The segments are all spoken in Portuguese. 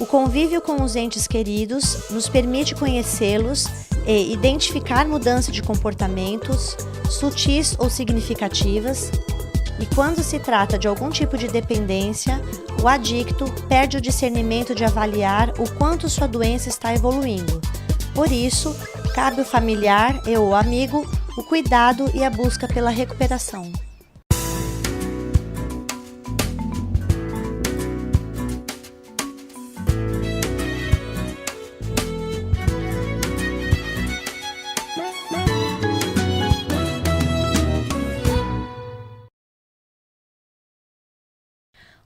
O convívio com os entes queridos nos permite conhecê-los e identificar mudança de comportamentos, sutis ou significativas, e quando se trata de algum tipo de dependência, o adicto perde o discernimento de avaliar o quanto sua doença está evoluindo. Por isso, cabe ao familiar e ao amigo o cuidado e a busca pela recuperação.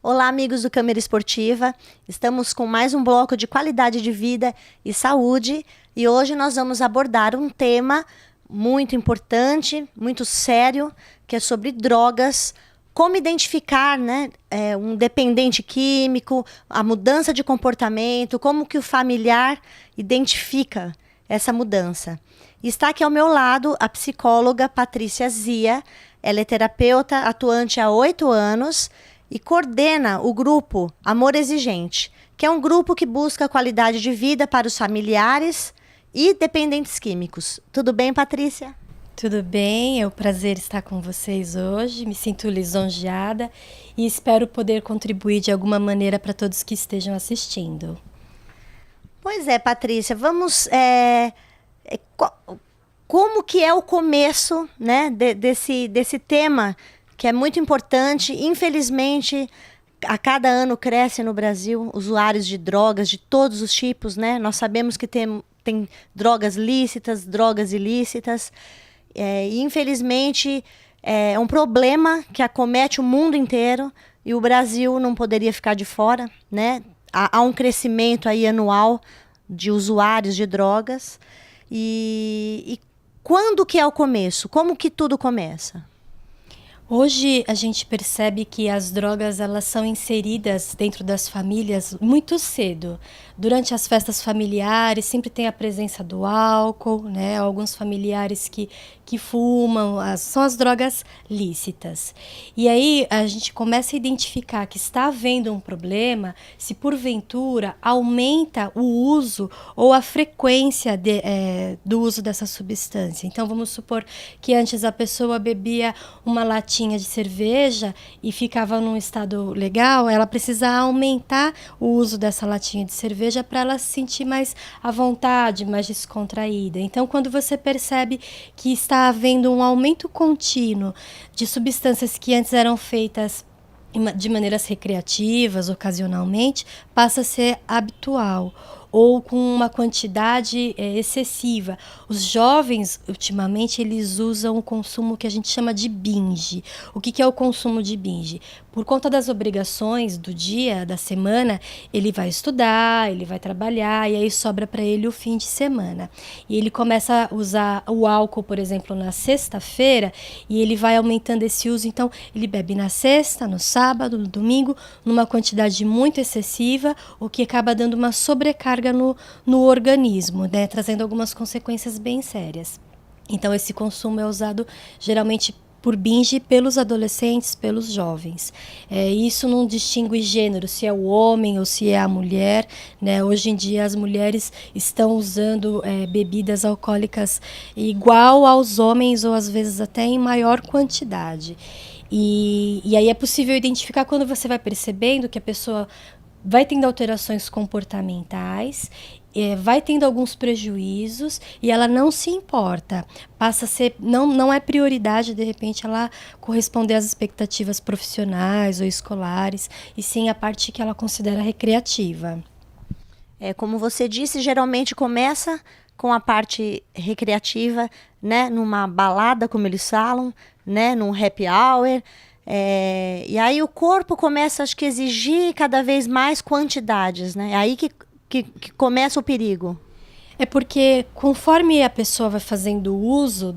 Olá, amigos do Câmera Esportiva. Estamos com mais um bloco de qualidade de vida e saúde e hoje nós vamos abordar um tema muito importante, muito sério, que é sobre drogas, como identificar, um dependente químico, a mudança de comportamento, como que o familiar identifica essa mudança. Está aqui ao meu lado a psicóloga Patrícia Zia. Ela é terapeuta atuante há 8 anos e coordena o grupo Amor Exigente, que é um grupo que busca qualidade de vida para os familiares e dependentes químicos. Tudo bem, Patrícia? Tudo bem, é um prazer estar com vocês hoje, me sinto lisonjeada e espero poder contribuir de alguma maneira para todos que estejam assistindo. Pois é, Patrícia, vamos... como que é o começo, desse tema que é muito importante? Infelizmente, a cada ano cresce no Brasil usuários de drogas de todos os tipos, né? Nós sabemos que tem drogas lícitas, drogas ilícitas. E infelizmente, é um problema que acomete o mundo inteiro e o Brasil não poderia ficar de fora, né? Há um crescimento aí anual de usuários de drogas. E quando que é o começo? Como que tudo começa? Hoje a gente percebe que as drogas elas são inseridas dentro das famílias muito cedo. Durante as festas familiares sempre tem a presença do álcool, né? Alguns familiares que fumam, são as drogas lícitas. E aí a gente começa a identificar que está havendo um problema se porventura aumenta o uso ou a frequência do uso dessa substância. Então vamos supor que antes a pessoa bebia uma latinha de cerveja e ficava num estado legal, ela precisa aumentar o uso dessa latinha de cerveja para ela se sentir mais à vontade, mais descontraída. Então, quando você percebe que está havendo um aumento contínuo de substâncias que antes eram feitas de maneiras recreativas, ocasionalmente, passa a ser habitual ou com uma quantidade excessiva. Os jovens, ultimamente, eles usam o consumo que a gente chama de binge. O que é o consumo de binge? Por conta das obrigações do dia, da semana, ele vai estudar, ele vai trabalhar, e aí sobra para ele o fim de semana. E ele começa a usar o álcool, por exemplo, na sexta-feira, e ele vai aumentando esse uso. Então, ele bebe na sexta, no sábado, no domingo, numa quantidade muito excessiva, o que acaba dando uma sobrecarga no organismo, né, trazendo algumas consequências bem sérias. Então, esse consumo é usado geralmente por binge pelos adolescentes, pelos jovens. Isso não distingue gênero, se é o homem ou se é a mulher, né? Hoje em dia as mulheres estão usando bebidas alcoólicas igual aos homens ou às vezes até em maior quantidade. E aí é possível identificar quando você vai percebendo que a pessoa vai tendo alterações comportamentais, vai tendo alguns prejuízos e ela não se importa. Passa a ser, não é prioridade, de repente, ela corresponder às expectativas profissionais ou escolares, e sim a parte que ela considera recreativa. Como você disse, geralmente começa com a parte recreativa, né? Numa balada, como eles falam, né? Num happy hour. E aí o corpo começa, acho que, a exigir cada vez mais quantidades, né? É aí que começa o perigo. É porque conforme a pessoa vai fazendo uso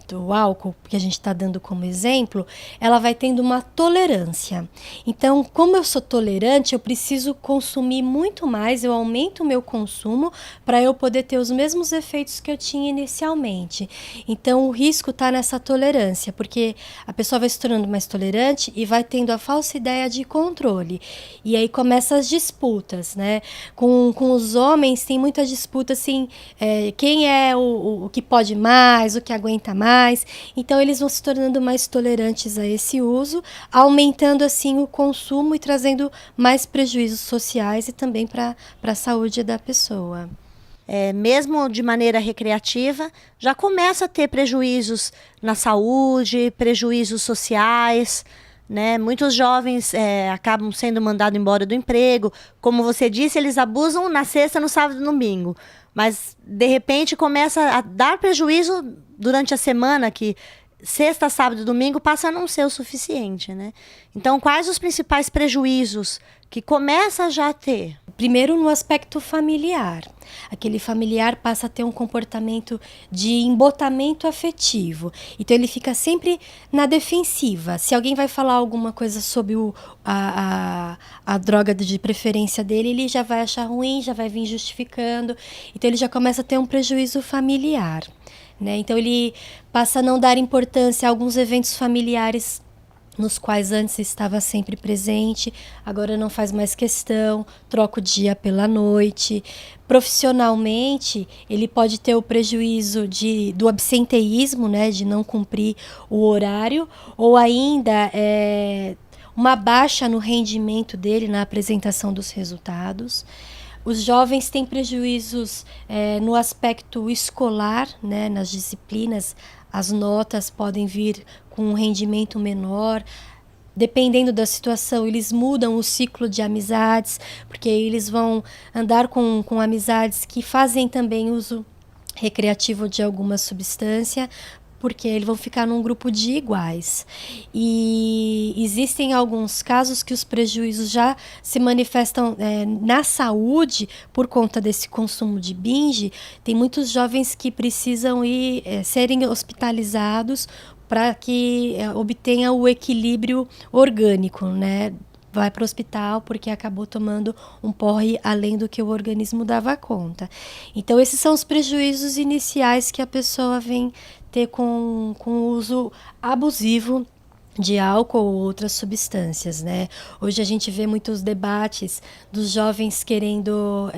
do álcool, que a gente está dando como exemplo, ela vai tendo uma tolerância. Então, como eu sou tolerante, eu preciso consumir muito mais, eu aumento o meu consumo para eu poder ter os mesmos efeitos que eu tinha inicialmente. Então, o risco está nessa tolerância, porque a pessoa vai se tornando mais tolerante e vai tendo a falsa ideia de controle. E aí começam as disputas, né? Com os homens tem muita disputa assim, quem é o que pode mais, o que aguenta mais. Então eles vão se tornando mais tolerantes a esse uso, aumentando assim o consumo e trazendo mais prejuízos sociais e também para a saúde da pessoa. Mesmo de maneira recreativa, já começa a ter prejuízos na saúde, prejuízos sociais, né? Muitos jovens acabam sendo mandados embora do emprego. Como você disse, eles abusam na sexta, no sábado e no domingo. Mas, de repente, começa a dar prejuízo durante a semana, que sexta, sábado e domingo passa a não ser o suficiente, né? Então, quais os principais prejuízos que começa já a ter? Primeiro, no aspecto familiar. Aquele familiar passa a ter um comportamento de embotamento afetivo. Então, ele fica sempre na defensiva. Se alguém vai falar alguma coisa sobre a droga de preferência dele, ele já vai achar ruim, já vai vir justificando. Então, ele já começa a ter um prejuízo familiar, né? Então, ele passa a não dar importância a alguns eventos familiares nos quais antes estava sempre presente, agora não faz mais questão, troca o dia pela noite. Profissionalmente, ele pode ter o prejuízo do absenteísmo, né, de não cumprir o horário, ou ainda uma baixa no rendimento dele na apresentação dos resultados. Os jovens têm prejuízos no aspecto escolar, né, nas disciplinas. As notas podem vir com um rendimento menor. Dependendo da situação, eles mudam o ciclo de amizades, porque eles vão andar com amizades que fazem também uso recreativo de alguma substância, porque eles vão ficar num grupo de iguais. E existem alguns casos que os prejuízos já se manifestam na saúde por conta desse consumo de binge. Tem muitos jovens que precisam serem hospitalizados para que obtenha o equilíbrio orgânico, né? Vai para o hospital porque acabou tomando um porre além do que o organismo dava conta. Então, esses são os prejuízos iniciais que a pessoa vem ter com o uso abusivo de álcool ou outras substâncias, né? Hoje a gente vê muitos debates dos jovens querendo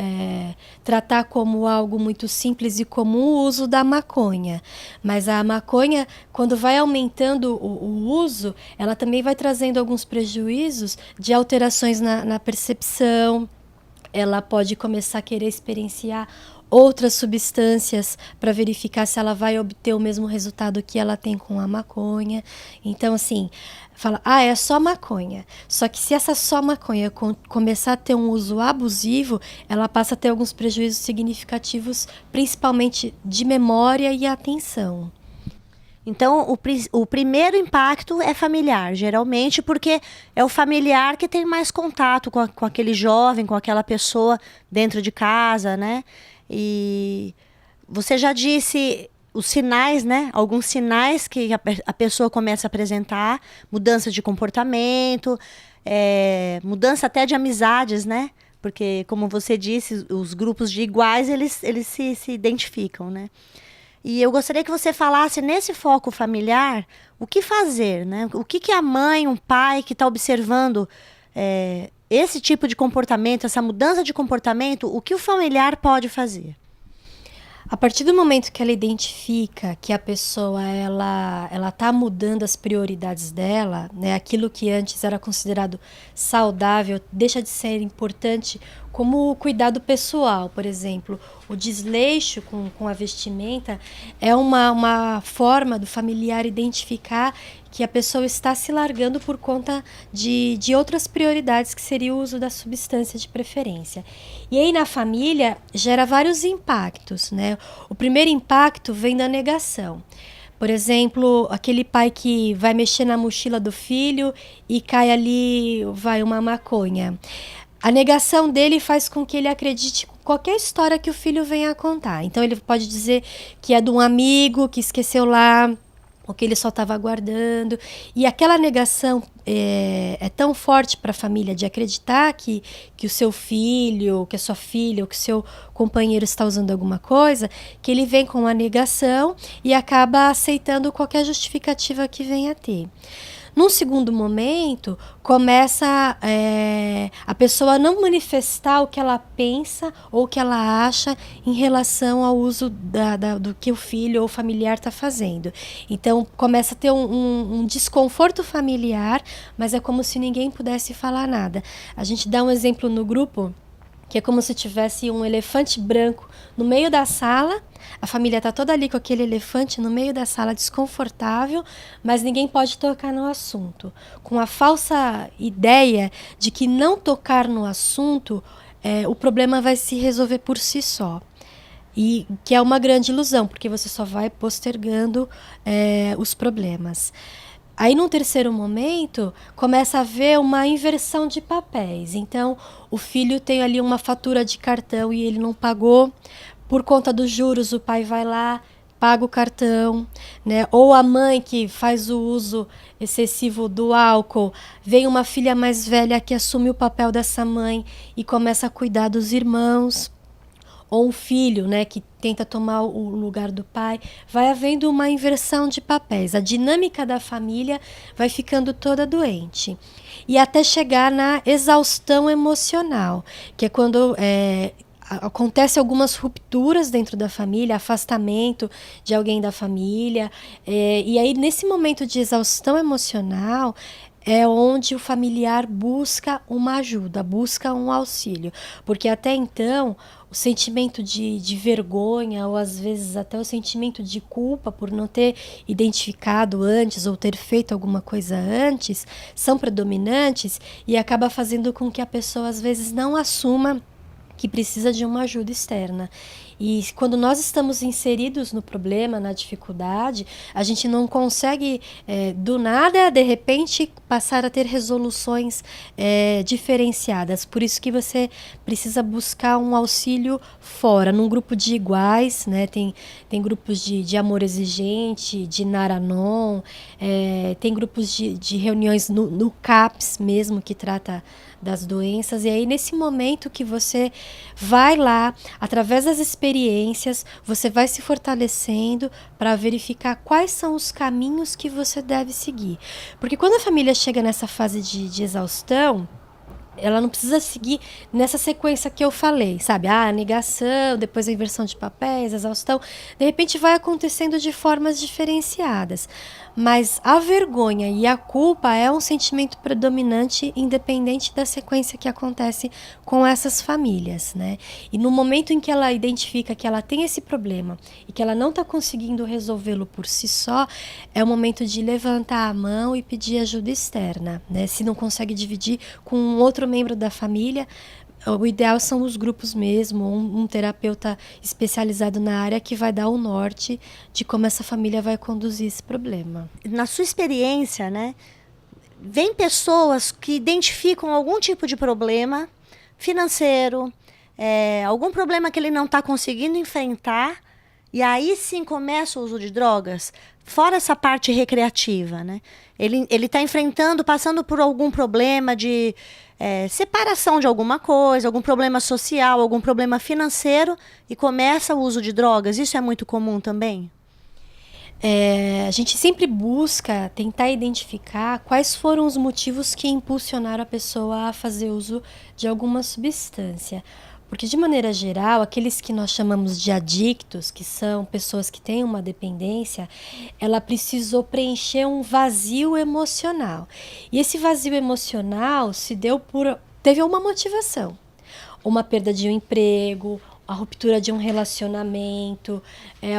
tratar como algo muito simples e comum o uso da maconha. Mas a maconha, quando vai aumentando o uso, ela também vai trazendo alguns prejuízos de alterações na percepção. Ela pode começar a querer experienciar outras substâncias para verificar se ela vai obter o mesmo resultado que ela tem com a maconha. Então, assim, fala, é só maconha. Só que se essa só maconha começar a ter um uso abusivo, ela passa a ter alguns prejuízos significativos, principalmente de memória e atenção. Então, o primeiro impacto é familiar, geralmente, porque é o familiar que tem mais contato com aquele jovem, com aquela pessoa dentro de casa, né? E você já disse os sinais, né? Alguns sinais que a pessoa começa a apresentar, mudança de comportamento, mudança até de amizades, né? Porque, como você disse, os grupos de iguais, eles se identificam, né? E eu gostaria que você falasse, nesse foco familiar, o que fazer, né? O que a mãe, um pai que está observando esse tipo de comportamento, essa mudança de comportamento, o que o familiar pode fazer? A partir do momento que ela identifica que a pessoa ela está mudando as prioridades dela, né, aquilo que antes era considerado saudável deixa de ser importante, como o cuidado pessoal, por exemplo. O desleixo com a vestimenta é uma forma do familiar identificar que a pessoa está se largando por conta de outras prioridades, que seria o uso da substância de preferência. E aí na família gera vários impactos, né? O primeiro impacto vem da negação. Por exemplo, aquele pai que vai mexer na mochila do filho e cai ali, vai uma maconha. A negação dele faz com que ele acredite qualquer história que o filho venha a contar. Então ele pode dizer que é de um amigo que esqueceu lá, ou que ele só estava aguardando. E aquela negação é tão forte para a família de acreditar que o seu filho, que a sua filha, ou que o seu companheiro está usando alguma coisa, que ele vem com a negação e acaba aceitando qualquer justificativa que venha a ter. Num segundo momento, começa a pessoa a não manifestar o que ela pensa ou o que ela acha em relação ao uso do que o filho ou o familiar está fazendo. Então, começa a ter um desconforto familiar, mas é como se ninguém pudesse falar nada. A gente dá um exemplo no grupo, que é como se tivesse um elefante branco no meio da sala. A família está toda ali com aquele elefante no meio da sala, desconfortável, mas ninguém pode tocar no assunto. Com a falsa ideia de que não tocar no assunto, o problema vai se resolver por si só. E que é uma grande ilusão, porque você só vai postergando os problemas. Aí, num terceiro momento, começa a haver uma inversão de papéis. Então, o filho tem ali uma fatura de cartão e ele não pagou. Por conta dos juros, o pai vai lá, paga o cartão, né? Ou a mãe que faz o uso excessivo do álcool, vem uma filha mais velha que assume o papel dessa mãe e começa a cuidar dos irmãos. Ou um filho, né, que tenta tomar o lugar do pai, vai havendo uma inversão de papéis. A dinâmica da família vai ficando toda doente. E até chegar na exaustão emocional, que é quando acontece algumas rupturas dentro da família, afastamento de alguém da família. E aí, nesse momento de exaustão emocional, é onde o familiar busca uma ajuda, busca um auxílio. Porque até então, o sentimento de vergonha, ou às vezes até o sentimento de culpa por não ter identificado antes ou ter feito alguma coisa antes, são predominantes e acaba fazendo com que a pessoa às vezes não assuma que precisa de uma ajuda externa. E quando nós estamos inseridos no problema, na dificuldade, a gente não consegue, do nada, de repente, passar a ter resoluções diferenciadas. Por isso que você precisa buscar um auxílio fora, num grupo de iguais, né? Tem grupos de amor exigente, de Naranon, tem grupos de reuniões no CAPS mesmo, que trata das doenças. E aí, nesse momento que você vai lá, através das experiências, você vai se fortalecendo para verificar quais são os caminhos que você deve seguir. Porque quando a família chega nessa fase de exaustão, ela não precisa seguir nessa sequência que eu falei, sabe? A negação, depois a inversão de papéis, a exaustão. De repente vai acontecendo de formas diferenciadas. Mas a vergonha e a culpa é um sentimento predominante, independente da sequência que acontece com essas famílias, né? E no momento em que ela identifica que ela tem esse problema e que ela não está conseguindo resolvê-lo por si só, é o momento de levantar a mão e pedir ajuda externa, né? Se não consegue dividir com um outro membro da família, o ideal são os grupos mesmo, um terapeuta especializado na área que vai dar o norte de como essa família vai conduzir esse problema. Na sua experiência, né, vem pessoas que identificam algum tipo de problema financeiro, algum problema que ele não está conseguindo enfrentar, e aí sim começa o uso de drogas, fora essa parte recreativa, né? Ele está enfrentando, passando por algum problema de separação de alguma coisa, algum problema social, algum problema financeiro, e começa o uso de drogas. Isso é muito comum também? A gente sempre busca tentar identificar quais foram os motivos que impulsionaram a pessoa a fazer uso de alguma substância. Porque, de maneira geral, aqueles que nós chamamos de adictos, que são pessoas que têm uma dependência, ela precisou preencher um vazio emocional. E esse vazio emocional teve uma motivação. Uma perda de um emprego, a ruptura de um relacionamento,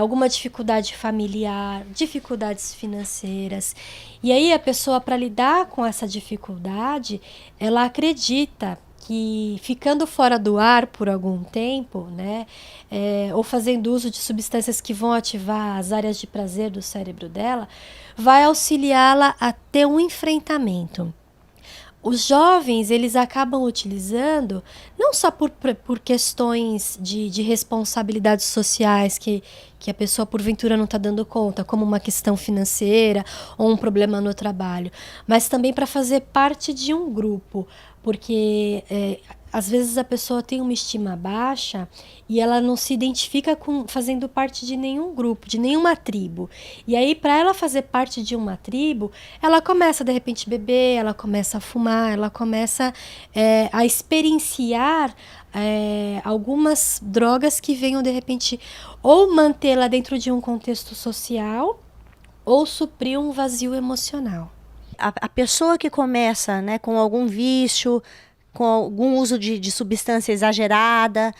alguma dificuldade familiar, dificuldades financeiras. E aí a pessoa, para lidar com essa dificuldade, ela acredita que ficando fora do ar por algum tempo, né, ou fazendo uso de substâncias que vão ativar as áreas de prazer do cérebro dela, vai auxiliá-la a ter um enfrentamento. Os jovens, eles acabam utilizando, não só por questões de responsabilidades sociais que a pessoa porventura não está dando conta, como uma questão financeira ou um problema no trabalho, mas também para fazer parte de um grupo, porque às vezes a pessoa tem uma estima baixa e ela não se identifica com fazendo parte de nenhum grupo, de nenhuma tribo. E aí, para ela fazer parte de uma tribo, ela começa de repente a beber, ela começa a fumar, ela começa a experienciar algumas drogas que venham de repente ou mantê-la dentro de um contexto social ou suprir um vazio emocional. A pessoa que começa, né, com algum vício, com algum uso de substância exagerada,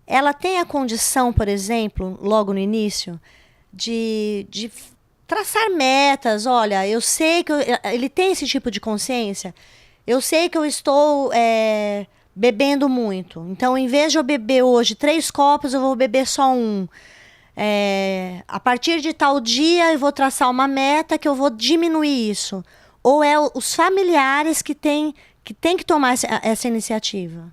ela tem a condição, por exemplo, logo no início, de traçar metas. Olha, eu sei que ele tem esse tipo de consciência. Eu sei que eu estou bebendo muito. Então, em vez de eu beber hoje 3 copos, eu vou beber só 1. A partir de tal dia, eu vou traçar uma meta que eu vou diminuir isso. Ou os familiares que têm que tomar essa iniciativa?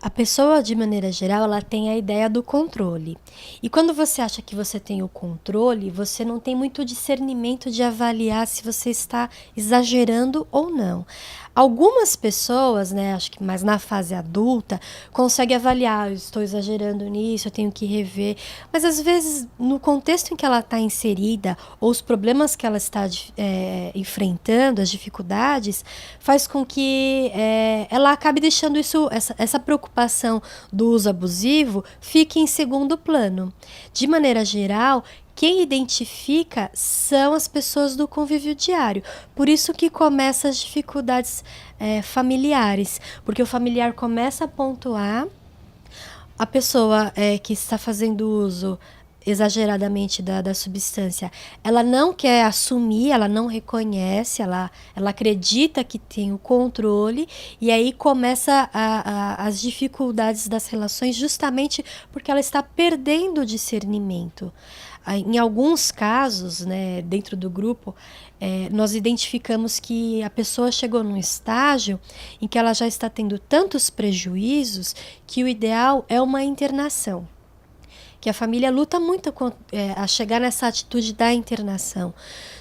A pessoa, de maneira geral, ela tem a ideia do controle. E quando você acha que você tem o controle, você não tem muito discernimento de avaliar se você está exagerando ou não. Algumas pessoas, né, acho que mais na fase adulta, conseguem avaliar, eu estou exagerando nisso, eu tenho que rever. Mas às vezes, no contexto em que ela está inserida, ou os problemas que ela está enfrentando, as dificuldades, faz com que ela acabe deixando essa preocupação do uso abusivo fique em segundo plano. De maneira geral, quem identifica são as pessoas do convívio diário. Por isso que começam as dificuldades familiares, porque o familiar começa a pontuar a pessoa que está fazendo uso exageradamente da substância, ela não quer assumir, ela não reconhece, ela acredita que tem o controle, e aí começa as dificuldades das relações, justamente porque ela está perdendo o discernimento. Em alguns casos, né, dentro do grupo, nós identificamos que a pessoa chegou num estágio em que ela já está tendo tantos prejuízos que o ideal é uma internação. Que a família luta muito a chegar nessa atitude da internação.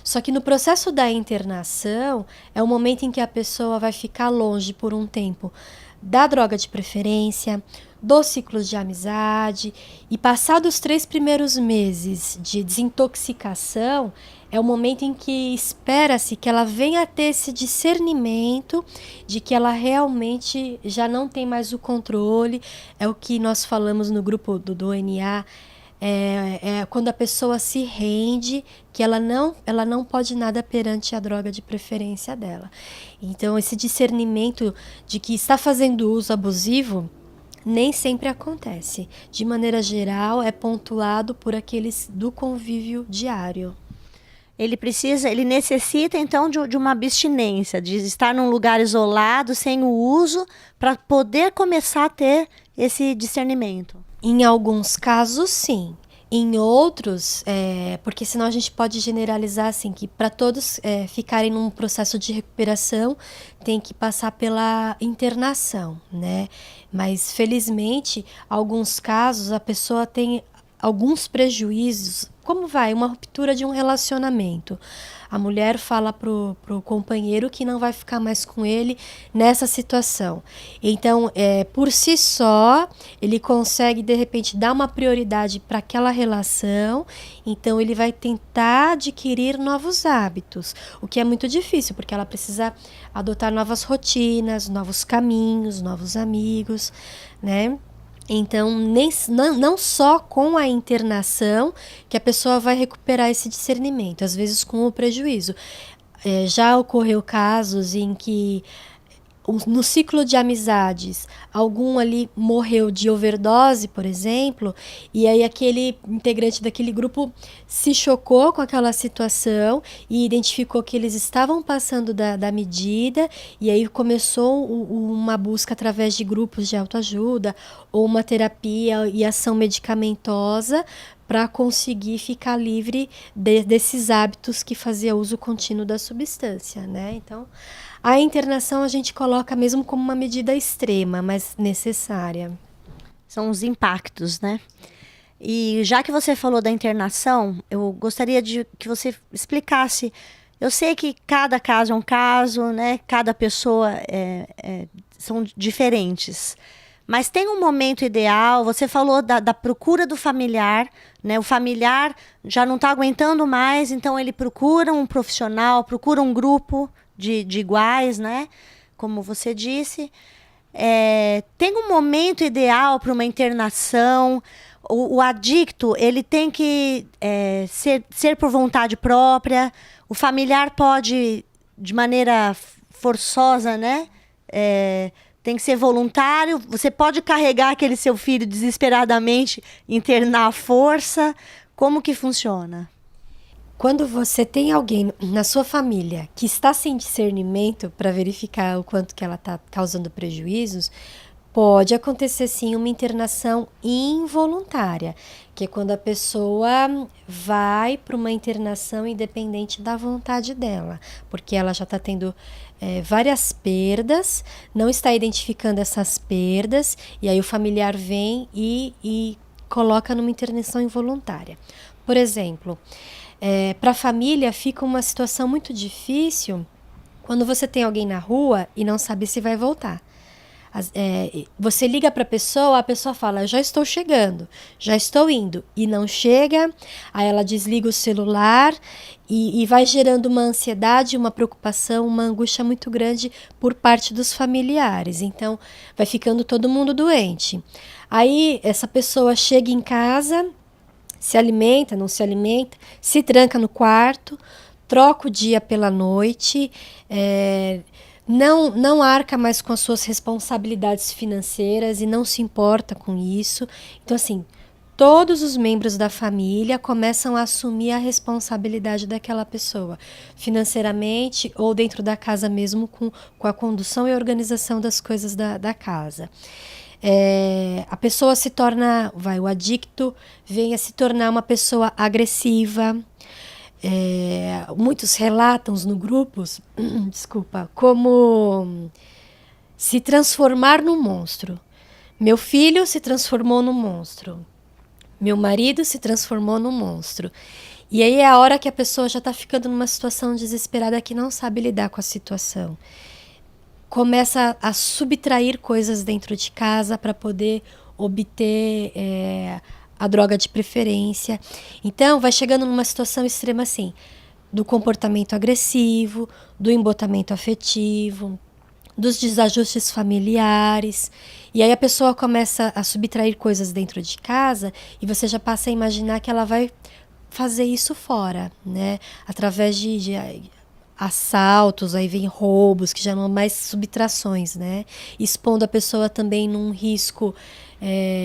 Só que no processo da internação é o momento em que a pessoa vai ficar longe por um tempo da droga de preferência, dos ciclos de amizade, e passados os 3 primeiros meses de desintoxicação, é o momento em que espera-se que ela venha a ter esse discernimento de que ela realmente já não tem mais o controle. É o que nós falamos no grupo do ONA, quando a pessoa se rende, que ela não pode nada perante a droga de preferência dela. Então, esse discernimento de que está fazendo uso abusivo nem sempre acontece. De maneira geral, é pontuado por aqueles do convívio diário. Ele necessita, então, de uma abstinência, de estar num lugar isolado, sem o uso, para poder começar a ter esse discernimento. Em alguns casos, sim. Em outros, porque senão a gente pode generalizar assim, que para todos ficarem num processo de recuperação, tem que passar pela internação, né? Mas, felizmente, alguns casos, a pessoa tem alguns prejuízos. Como uma ruptura de um relacionamento? A mulher fala pro companheiro que não vai ficar mais com ele nessa situação. Então, por si só, ele consegue, de repente, dar uma prioridade para aquela relação. Então, ele vai tentar adquirir novos hábitos, o que é muito difícil, porque ela precisa adotar novas rotinas, novos caminhos, novos amigos, né? Então, não só com a internação que a pessoa vai recuperar esse discernimento, às vezes com o prejuízo. Já ocorreu casos em que no ciclo de amizades, algum ali morreu de overdose, por exemplo, e aí aquele integrante daquele grupo se chocou com aquela situação e identificou que eles estavam passando da medida, e aí começou uma busca através de grupos de autoajuda ou uma terapia e ação medicamentosa para conseguir ficar livre desses hábitos que fazia uso contínuo da substância, né? Então, a internação a gente coloca mesmo como uma medida extrema, mas necessária. São os impactos, né? E já que você falou da internação, eu gostaria de que você explicasse. Eu sei que cada caso é um caso, né? Cada pessoa são diferentes. Mas tem um momento ideal, você falou da procura do familiar, né? O familiar já não está aguentando mais, então ele procura um profissional, procura um grupo de iguais, né? Como você disse. Tem um momento ideal para uma internação. O adicto, ele tem que ser por vontade própria. O familiar pode, de maneira forçosa, né? Tem que ser voluntário. Você pode carregar aquele seu filho desesperadamente, internar à força. Como que funciona? Quando você tem alguém na sua família que está sem discernimento para verificar o quanto que ela está causando prejuízos, pode acontecer sim uma internação involuntária, que é quando a pessoa vai para uma internação independente da vontade dela, porque ela já está tendo várias perdas, não está identificando essas perdas, e aí o familiar vem e coloca numa internação involuntária. Por exemplo, para a família fica uma situação muito difícil quando você tem alguém na rua e não sabe se vai voltar. Você liga para a pessoa fala, já estou chegando, já estou indo, e não chega, aí ela desliga o celular e vai gerando uma ansiedade, uma preocupação, uma angústia muito grande por parte dos familiares. Então, vai ficando todo mundo doente. Aí, essa pessoa chega em casa, se alimenta, não se alimenta, se tranca no quarto, troca o dia pela noite, não arca mais com as suas responsabilidades financeiras e não se importa com isso. Então, assim, todos os membros da família começam a assumir a responsabilidade daquela pessoa, financeiramente ou dentro da casa mesmo, com a condução e organização das coisas da casa. A pessoa se torna, o adicto vem a se tornar uma pessoa agressiva. Muitos relatam no grupos, como se transformar num monstro. Meu filho se transformou num monstro. Meu marido se transformou num monstro. E aí é a hora que a pessoa já está ficando numa situação desesperada que não sabe lidar com a situação. Começa a subtrair coisas dentro de casa para poder obter a droga de preferência. Então, vai chegando numa situação extrema assim, do comportamento agressivo, do embotamento afetivo, dos desajustes familiares. E aí a pessoa começa a subtrair coisas dentro de casa e você já passa a imaginar que ela vai fazer isso fora, né? Através de assaltos, aí vem roubos, que já não mais subtrações, né? Expondo a pessoa também num risco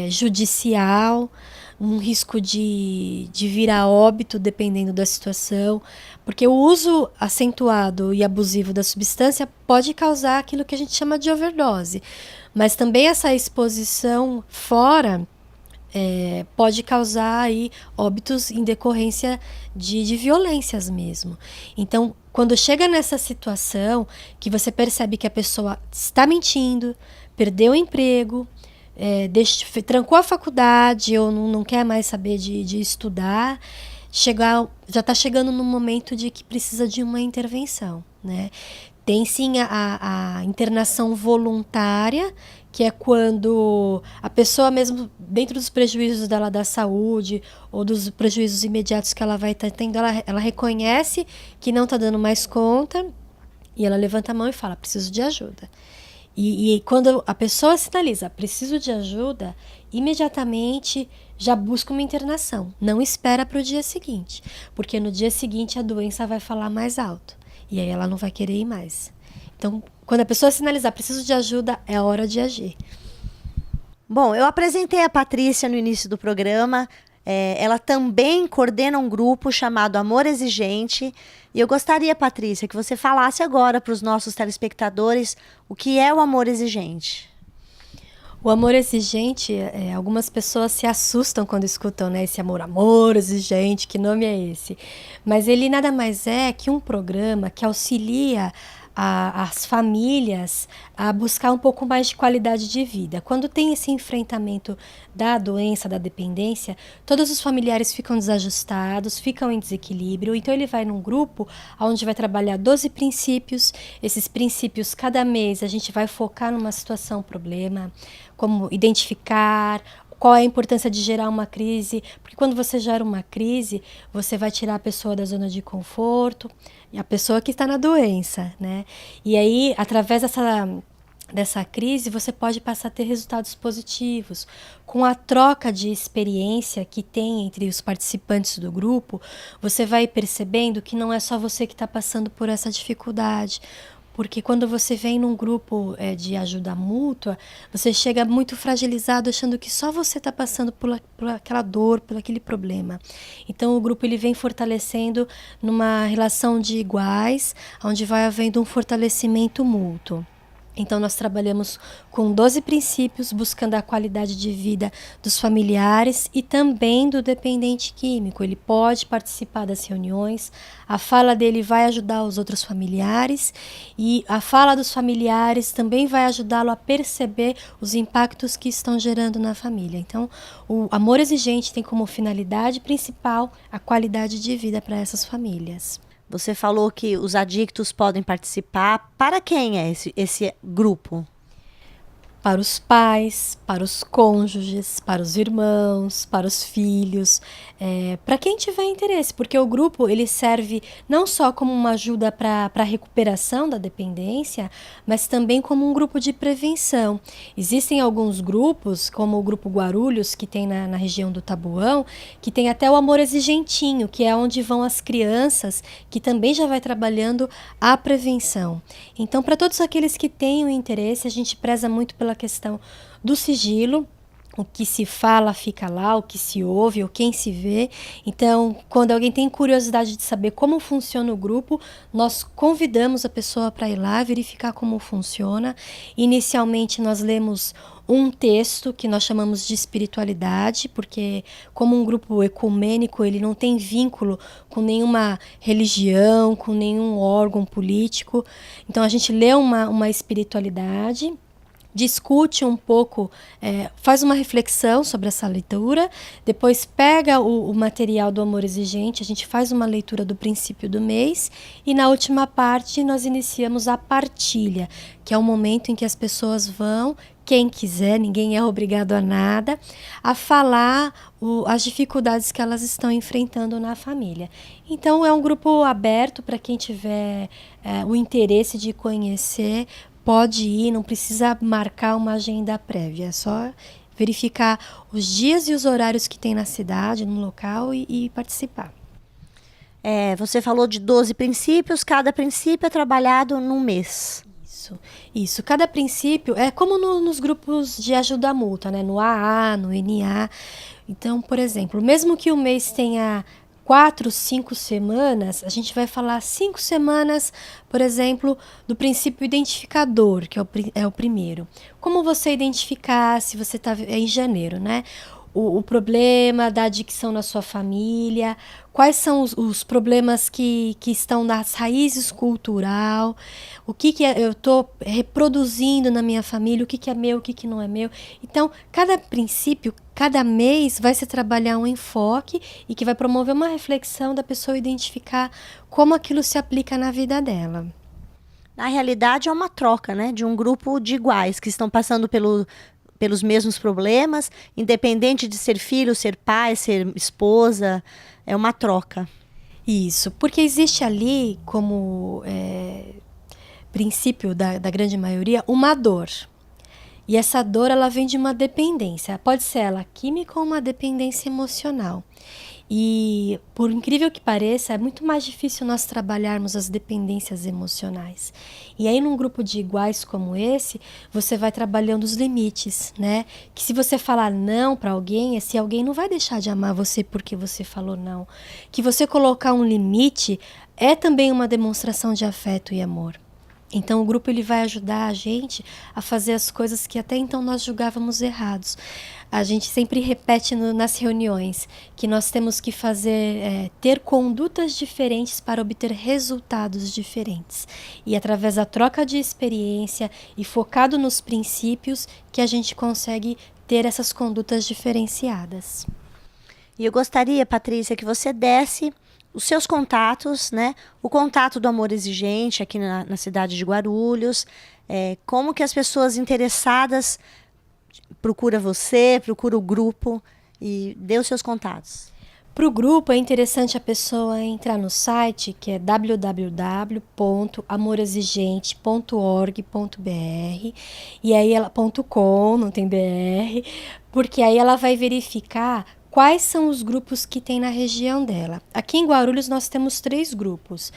judicial, um risco de vir a óbito, dependendo da situação, porque o uso acentuado e abusivo da substância pode causar aquilo que a gente chama de overdose, mas também essa exposição fora pode causar aí óbitos em decorrência de violências mesmo. Então, quando chega nessa situação que você percebe que a pessoa está mentindo, perdeu o emprego, trancou a faculdade ou não quer mais saber de estudar, já está chegando no momento de que precisa de uma intervenção, né? Tem sim a internação voluntária, que é quando a pessoa mesmo, dentro dos prejuízos dela da saúde ou dos prejuízos imediatos que ela vai estar tendo, ela reconhece que não está dando mais conta e ela levanta a mão e fala, preciso de ajuda. E quando a pessoa sinaliza, preciso de ajuda, imediatamente já busca uma internação. Não espera para o dia seguinte, porque no dia seguinte a doença vai falar mais alto. E aí ela não vai querer ir mais. Então, quando a pessoa sinalizar, preciso de ajuda, é a hora de agir. Bom, eu apresentei a Patrícia no início do programa. Ela também coordena um grupo chamado Amor Exigente. E eu gostaria, Patrícia, que você falasse agora para os nossos telespectadores o que é o amor exigente. O amor exigente, algumas pessoas se assustam quando escutam, né, esse amor exigente, que nome é esse? Mas ele nada mais é que um programa que auxilia as famílias a buscar um pouco mais de qualidade de vida. Quando tem esse enfrentamento da doença, da dependência, todos os familiares ficam desajustados, ficam em desequilíbrio. Então ele vai num grupo onde vai trabalhar 12 princípios. Esses princípios, cada mês, a gente vai focar numa situação, problema, como identificar, qual é a importância de gerar uma crise, porque quando você gera uma crise, você vai tirar a pessoa da zona de conforto, e a pessoa que está na doença, né? E aí, através dessa crise, você pode passar a ter resultados positivos. Com a troca de experiência que tem entre os participantes do grupo, você vai percebendo que não é só você que está passando por essa dificuldade. Porque quando você vem num grupo de ajuda mútua, você chega muito fragilizado, achando que só você está passando por aquela dor, por aquele problema. Então o grupo ele vem fortalecendo numa relação de iguais, onde vai havendo um fortalecimento mútuo. Então, nós trabalhamos com 12 princípios, buscando a qualidade de vida dos familiares e também do dependente químico. Ele pode participar das reuniões, a fala dele vai ajudar os outros familiares e a fala dos familiares também vai ajudá-lo a perceber os impactos que estão gerando na família. Então, o amor exigente tem como finalidade principal a qualidade de vida para essas famílias. Você falou que os adictos podem participar. Para quem é esse grupo? Para os pais, para os cônjuges, para os irmãos, para os filhos, para quem tiver interesse, porque o grupo ele serve não só como uma ajuda para a recuperação da dependência, mas também como um grupo de prevenção. Existem alguns grupos, como o Grupo Guarulhos, que tem na região do Taboão, que tem até o Amor Exigentinho, que é onde vão as crianças, que também já vai trabalhando a prevenção. Então, para todos aqueles que tenham interesse, a gente preza muito pela questão do sigilo. O que se fala fica lá, o que se ouve, ou quem se vê. Então, quando alguém tem curiosidade de saber como funciona o grupo, nós convidamos a pessoa para ir lá verificar como funciona. Inicialmente, nós lemos um texto que nós chamamos de espiritualidade, porque como um grupo ecumênico, ele não tem vínculo com nenhuma religião, com nenhum órgão político. Então, a gente lê uma espiritualidade, discute um pouco, faz uma reflexão sobre essa leitura, depois pega o material do amor exigente, a gente faz uma leitura do princípio do mês e na última parte nós iniciamos a partilha, que é o momento em que as pessoas vão, quem quiser, ninguém é obrigado a nada, a falar as dificuldades que elas estão enfrentando na família. Então é um grupo aberto para quem tiver o interesse de conhecer, pode ir, não precisa marcar uma agenda prévia, é só verificar os dias e os horários que tem na cidade, no local e participar. Você falou de 12 princípios, cada princípio é trabalhado num mês. Isso. Cada princípio é como nos grupos de ajuda mútua, né? No AA, no NA. Então, por exemplo, mesmo que o mês tenha 4, 5 semanas, a gente vai falar 5 semanas, por exemplo, do princípio identificador, que é o primeiro. Como você identificar se você está em janeiro, né? O problema da adicção na sua família, quais são os problemas que estão nas raízes cultural, o que eu estou reproduzindo na minha família, o que é meu, o que não é meu. Então, cada princípio, cada mês vai se trabalhar um enfoque e que vai promover uma reflexão da pessoa identificar como aquilo se aplica na vida dela. Na realidade, é uma troca, né, de um grupo de iguais que estão passando pelos mesmos problemas, independente de ser filho, ser pai, ser esposa, é uma troca. Isso, porque existe ali, como princípio da grande maioria, uma dor. E essa dor, ela vem de uma dependência. Pode ser ela química ou uma dependência emocional. E, por incrível que pareça, é muito mais difícil nós trabalharmos as dependências emocionais. E aí, num grupo de iguais como esse, você vai trabalhando os limites, né? Que se você falar não para alguém, esse alguém não vai deixar de amar você porque você falou não. Que você colocar um limite é também uma demonstração de afeto e amor. Então o grupo ele vai ajudar a gente a fazer as coisas que até então nós julgávamos errados. A gente sempre repete nas reuniões que nós temos que ter condutas diferentes para obter resultados diferentes. E através da troca de experiência e focado nos princípios que a gente consegue ter essas condutas diferenciadas. E eu gostaria, Patrícia, que você desse os seus contatos, né? O contato do Amor Exigente aqui na cidade de Guarulhos, como que as pessoas interessadas procuram você, procuram o grupo e dê os seus contatos. Para o grupo é interessante a pessoa entrar no site, que é www.amorexigente.org.br e aí ela .com, não tem BR, porque aí ela vai verificar quais são os grupos que tem na região dela. Aqui em Guarulhos nós temos 3 grupos,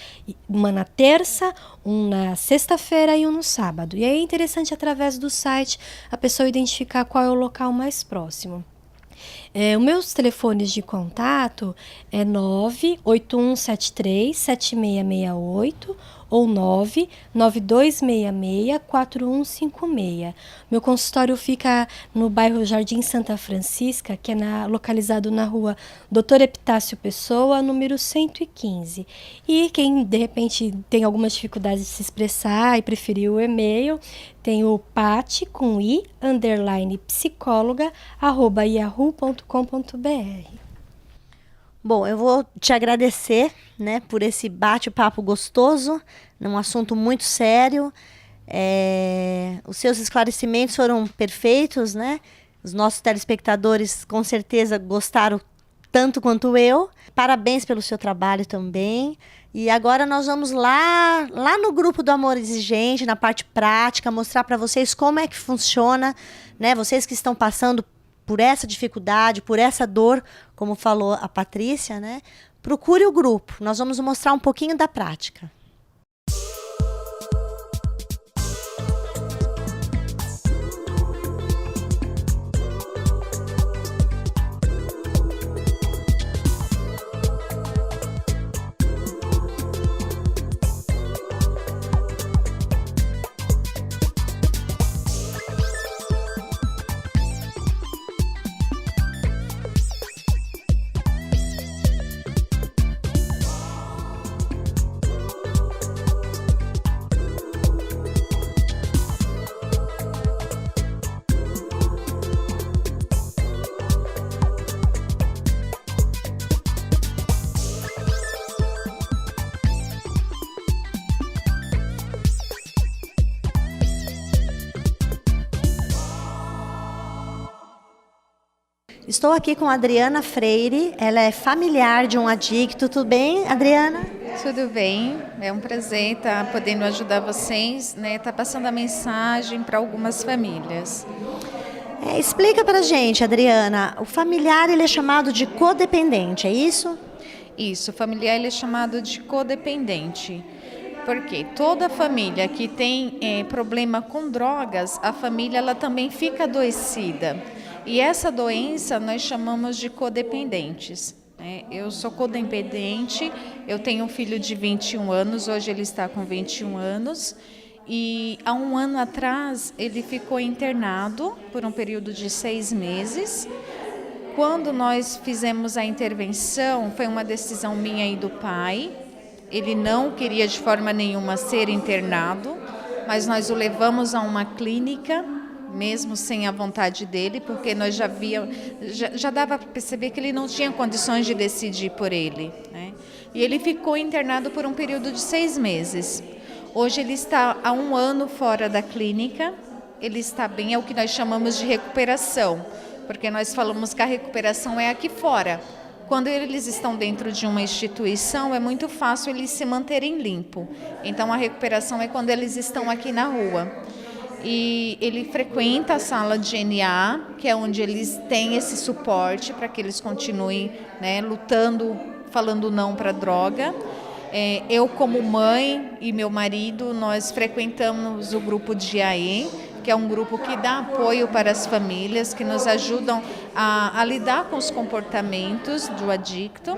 uma na terça, um na sexta-feira e um no sábado. E aí é interessante, através do site, a pessoa identificar qual é o local mais próximo. Os meus telefones de contato é 98173-7668 ou 99266-4156. Meu consultório fica no bairro Jardim Santa Francisca, que é localizado na rua Dr. Epitácio Pessoa, número 115. E quem, de repente, tem algumas dificuldades de se expressar e preferiu o e-mail, tem o pati, com i, _psicóloga@yahoo.com.br. Bom, eu vou te agradecer, né, por esse bate-papo gostoso, num assunto muito sério. Os seus esclarecimentos foram perfeitos, né? Os nossos telespectadores com certeza gostaram tanto quanto eu. Parabéns pelo seu trabalho também. E agora nós vamos lá no grupo do Amor Exigente, na parte prática, mostrar para vocês como é que funciona, né? Vocês que estão passando por essa dificuldade, por essa dor, como falou a Patrícia, né? Procure o grupo. Nós vamos mostrar um pouquinho da prática. Estou aqui com a Adriana Freire, ela é familiar de um adicto. Tudo bem, Adriana? Tudo bem, é um prazer estar podendo ajudar vocês, né? Estar passando a mensagem para algumas famílias. Explica pra gente, Adriana, o familiar ele é chamado de codependente, é isso? Isso, o familiar ele é chamado de codependente. Porque toda família que tem problema com drogas, a família ela também fica adoecida. E essa doença nós chamamos de codependentes. Eu sou codependente, eu tenho um filho de 21 anos, hoje ele está com 21 anos. E há um ano atrás ele ficou internado por um período de 6 meses. Quando nós fizemos a intervenção, foi uma decisão minha e do pai. Ele não queria de forma nenhuma ser internado, mas nós o levamos a uma clínica, mesmo sem a vontade dele, porque nós já dava para perceber que ele não tinha condições de decidir por ele, né? E ele ficou internado por um período de 6 meses. Hoje ele está há 1 ano fora da clínica, ele está bem, é o que nós chamamos de recuperação, porque nós falamos que a recuperação é aqui fora. Quando eles estão dentro de uma instituição, é muito fácil eles se manterem limpos. Então a recuperação é quando eles estão aqui na rua. E ele frequenta a sala de NA, que é onde eles têm esse suporte para que eles continuem, né, lutando, falando não para a droga. Eu, como mãe, e meu marido, nós frequentamos o grupo de AE, que é um grupo que dá apoio para as famílias, que nos ajudam a lidar com os comportamentos do adicto.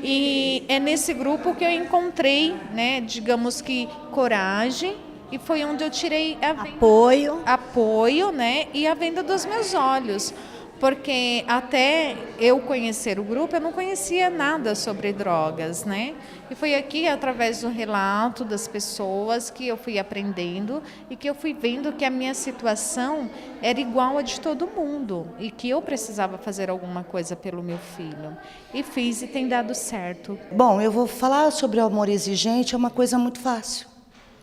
E é nesse grupo que eu encontrei, né, digamos que coragem E foi onde eu tirei a venda, apoio, né, e a venda dos meus olhos. Porque até eu conhecer o grupo, eu não conhecia nada sobre drogas, né? E foi aqui, através do relato das pessoas, que eu fui aprendendo e que eu fui vendo que a minha situação era igual a de todo mundo e que eu precisava fazer alguma coisa pelo meu filho. E fiz e tem dado certo. Bom, eu vou falar sobre o amor exigente, é uma coisa muito fácil,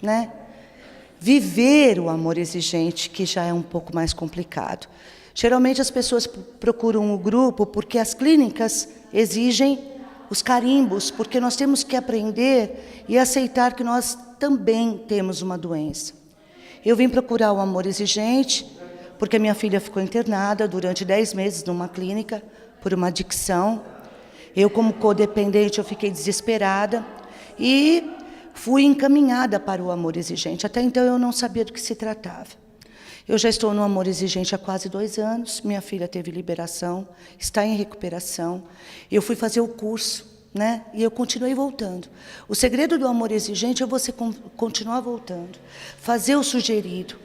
né? Viver o amor exigente, que já é um pouco mais complicado. Geralmente as pessoas procuram o grupo porque as clínicas exigem os carimbos, porque nós temos que aprender e aceitar que nós também temos uma doença. Eu vim procurar o amor exigente porque minha filha ficou internada durante 10 meses numa clínica por uma adicção. Eu, como codependente, eu fiquei desesperada e fui encaminhada para o amor exigente. Até então eu não sabia do que se tratava. Eu já estou no amor exigente há quase 2 anos, minha filha teve liberação, está em recuperação. Eu fui fazer o curso, né? E eu continuei voltando. O segredo do amor exigente é você continuar voltando, fazer o sugerido,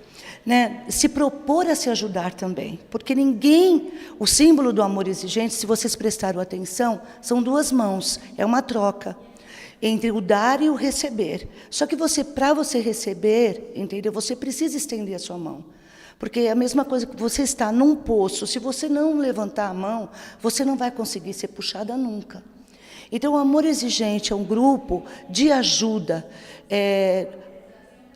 né? Se propor a se ajudar também, porque ninguém, o símbolo do amor exigente, se vocês prestaram atenção, são 2 mãos, é uma troca entre o dar e o receber. Só que para você receber, entendeu? Você precisa estender a sua mão. Porque é a mesma coisa que você está num poço, se você não levantar a mão, você não vai conseguir ser puxada nunca. Então, o amor exigente é um grupo de ajuda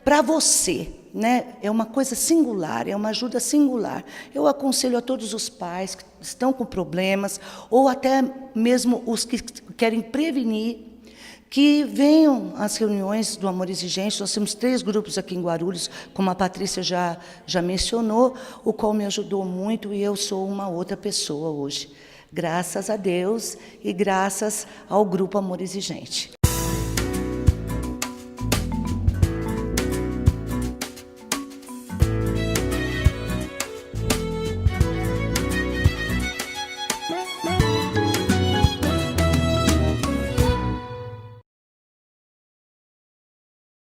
para você, né? É uma coisa singular, é uma ajuda singular. Eu aconselho a todos os pais que estão com problemas, ou até mesmo os que querem prevenir, que venham às reuniões do Amor Exigente. Nós temos 3 grupos aqui em Guarulhos, como a Patrícia já mencionou, o qual me ajudou muito, e eu sou uma outra pessoa hoje. Graças a Deus e graças ao Grupo Amor Exigente.